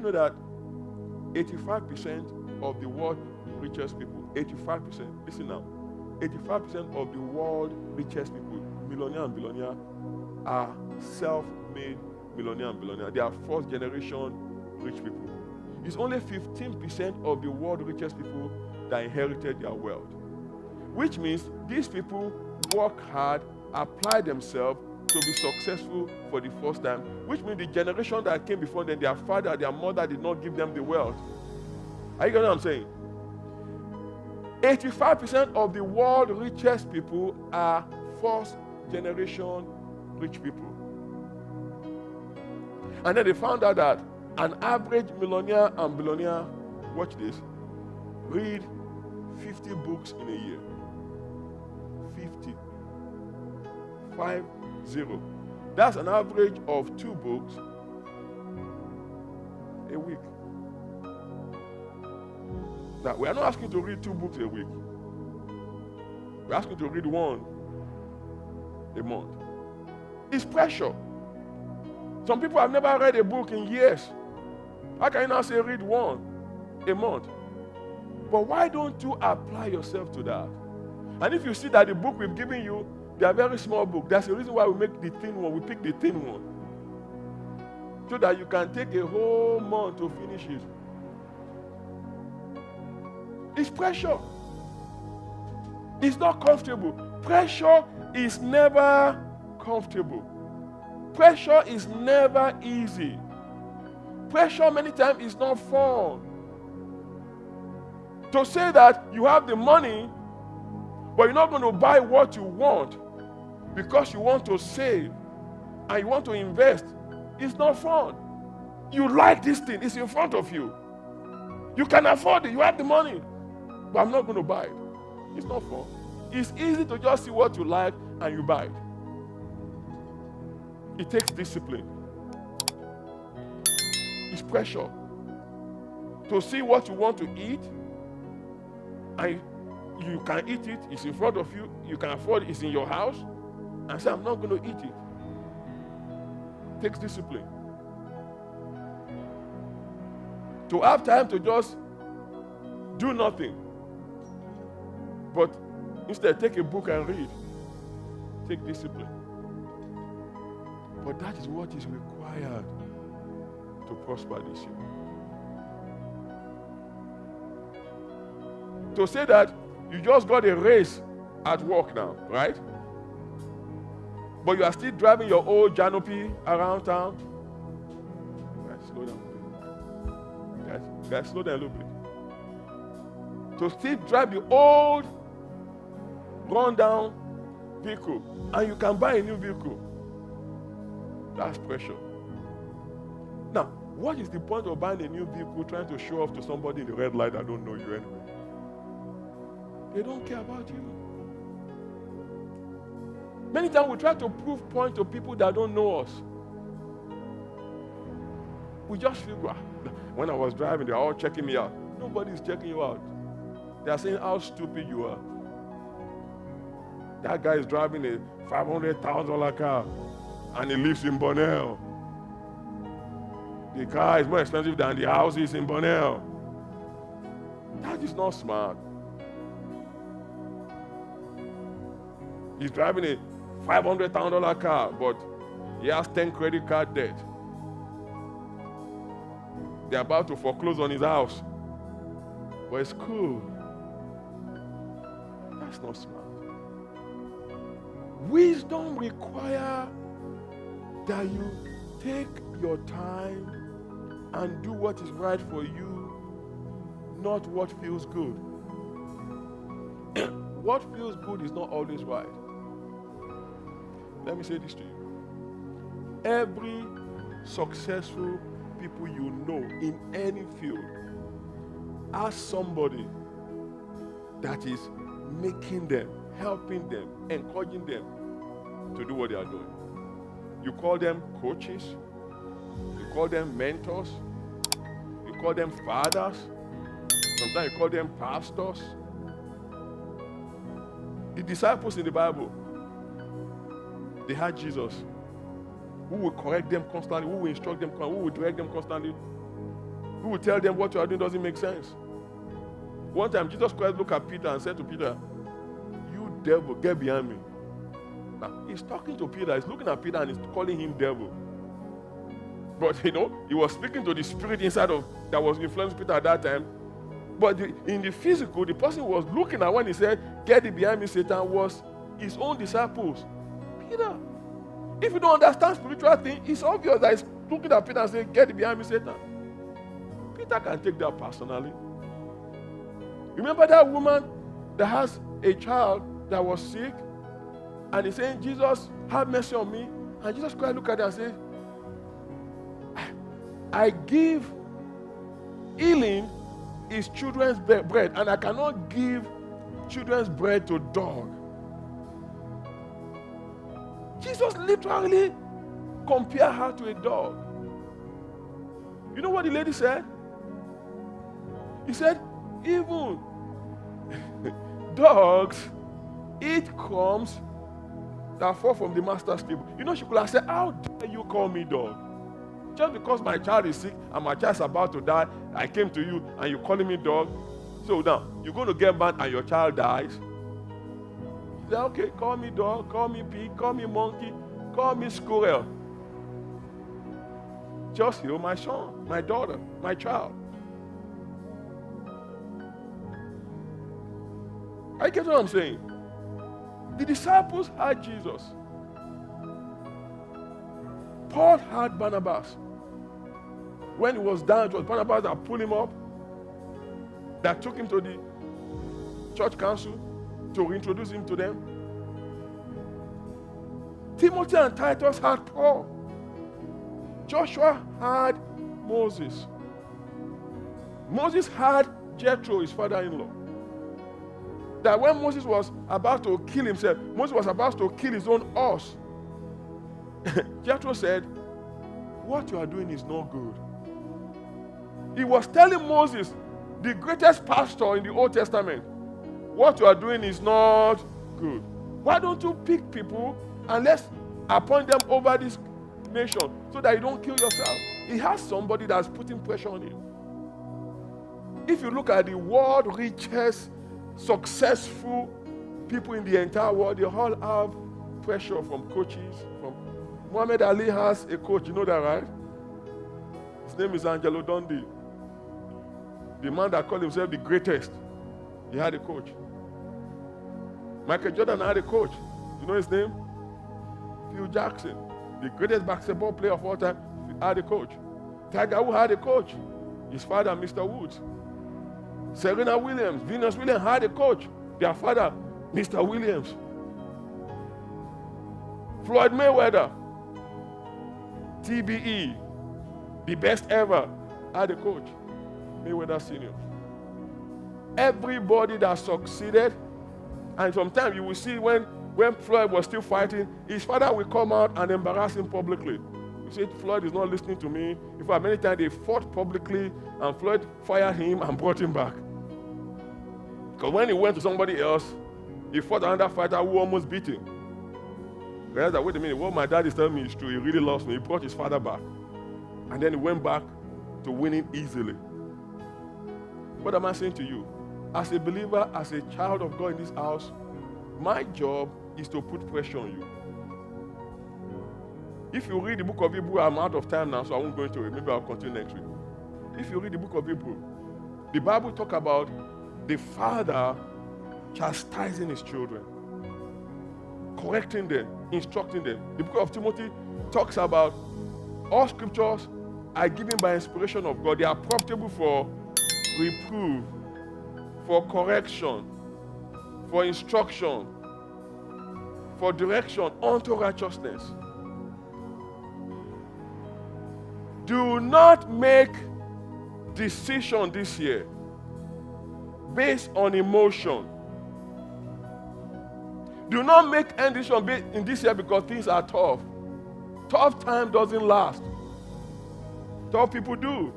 you know that 85% of the world's richest people, 85%, listen now, 85% of the world's richest people, millionaire and billionaire, are self-made millionaire and billionaire. They are first generation rich people. It's only 15% of the world's richest people that inherited their wealth. Which means these people work hard, apply themselves to be successful for the first time. Which means the generation that came before them, their father, their mother did not give them the wealth. Are you getting what I'm saying? 85% of the world's richest people are first generation rich people. And then they found out that an average millionaire and billionaire, watch this, read 50 books in a year. 50. 50. That's an average of 2 books a week. Now, we are not asking to read 2 books a week. We're asking to read 1 a month. It's pressure. Some people have never read a book in years. How can you now say read 1 a month? But why don't you apply yourself to that? And if you see that the book we've given you, they are very small books. That's the reason why we make the thin one. We pick the thin one. So that you can take a whole month to finish it. It's pressure. It's not comfortable. Pressure is never comfortable. Pressure is never easy. Pressure many times is not fun. To say that you have the money, but you're not going to buy what you want because you want to save and you want to invest, it's not fun. You like this thing, it's in front of you. You can afford it, you have the money, but I'm not going to buy it. It's not fun. It's easy to just see what you like and you buy it. It takes discipline. It's pressure. To see what you want to eat, and you can eat it, it's in front of you, you can afford it, it's in your house, and say, I'm not going to eat it. It takes discipline. To have time to just do nothing, but instead take a book and read. Take discipline. But that is what is required to prosper this year. To say that you just got a raise at work now, right? But you are still driving your old Janopy around town. Guys, slow down. Guys, slow down a little bit. To still drive the old, run-down vehicle, and you can buy a new vehicle. That's pressure. Now, what is the point of buying a new vehicle trying to show off to somebody in the red light that don't know you anyway? They don't care about you. Many times we try to prove point to people that don't know us. We just feel, when I was driving, they're all checking me out. Nobody's checking you out. They're saying how stupid you are. That guy is driving a $500,000 car and he lives in Bunnell. The car is more expensive than the houses in Bunnell. That is not smart. He's driving a $500,000 car, but he has 10 credit card debt. They're about to foreclose on his house. But it's cool. That's not smart. Wisdom requires that you take your time and do what is right for you, not what feels good. What feels good is not always right. Let me say this to you. Every successful people you know in any field, ask somebody that is making them, helping them, encouraging them to do what they are doing. You call them coaches, you call them mentors, you call them fathers, sometimes you call them pastors. The disciples in the Bible, they had Jesus, who will correct them constantly, who will instruct them, who will direct them constantly. who will tell them what you are doing doesn't make sense. One time, Jesus Christ looked at Peter and said to Peter, "You devil, get behind me." Now, he's talking to Peter. He's looking at Peter and he's calling him devil. But, he was speaking to the spirit inside of that was influencing Peter at that time. But in the physical, the person was looking at when he said, "Get thee behind me, Satan," was his own disciples. Peter. If you don't understand spiritual things, it's obvious that he's looking at Peter and saying, "Get thee behind me, Satan." Peter can take that personally. Remember that woman that has a child that was sick? And he's saying, "Jesus, have mercy on me." And Jesus Christ looked at her and said, "I give healing is children's bread, and I cannot give children's bread to dog." Jesus literally compared her to a dog. You know what the lady said? He said, "Even dogs eat crumbs that fall from the master's table." She could have said, "How dare you call me dog? Just because my child is sick and my child is about to die, I came to you and you're calling me dog. So now, you're going to get mad and your child dies?" He said, "Okay, call me dog, call me pig, call me monkey, call me squirrel. Just heal my son, my daughter, my child." I get what I'm saying? The disciples had Jesus. Paul had Barnabas. When he was down, it was Barnabas that pulled him up, that took him to the church council to introduce him to them. Timothy and Titus had Paul. Joshua had Moses. Moses had Jethro, his father-in-law. That when Moses was about to kill himself, Moses was about to kill his own horse. Jethro said, "What you are doing is not good." He was telling Moses, the greatest pastor in the Old Testament, what you are doing is not good. Why don't you pick people and let's appoint them over this nation so that you don't kill yourself? He has somebody that's putting pressure on him. If you look at the world richest, successful people in the entire world, they all have pressure from coaches. Muhammad Ali has a coach, you know that, right? His name is Angelo Dundee. The man that called himself the greatest, he had a coach. Michael Jordan had a coach. You know his name? Phil Jackson, the greatest basketball player of all time, had a coach. Tiger Woods had a coach. His father, Mr. Woods. Serena Williams, Venus Williams had a coach. Their father, Mr. Williams. Floyd Mayweather, TBE, the best ever, had a coach, Mayweather Sr. Everybody that succeeded, and sometimes you will see when Floyd was still fighting, his father will come out and embarrass him publicly. You say, "Floyd is not listening to me." In fact, many times they fought publicly, and Floyd fired him and brought him back. Because when he went to somebody else, he fought another fighter who almost beat him. Realized that, wait a minute, what my dad is telling me is true. He really lost me. He brought his father back. And then he went back to winning easily. What am I saying to you? As a believer, as a child of God in this house, my job is to put pressure on you. If you read the book of Hebrew, I'm out of time now, so I won't go into it. Maybe I'll continue next week. If you read the book of Hebrew, the Bible talks about the father chastising his children, correcting them, instructing them. The book of Timothy talks about all scriptures are given by inspiration of God. They are profitable for reproof, for correction, for instruction, for direction unto righteousness. Do not make decision this year based on emotion. Do not make any decision in this year because things are tough. Tough time doesn't last. Tough people do.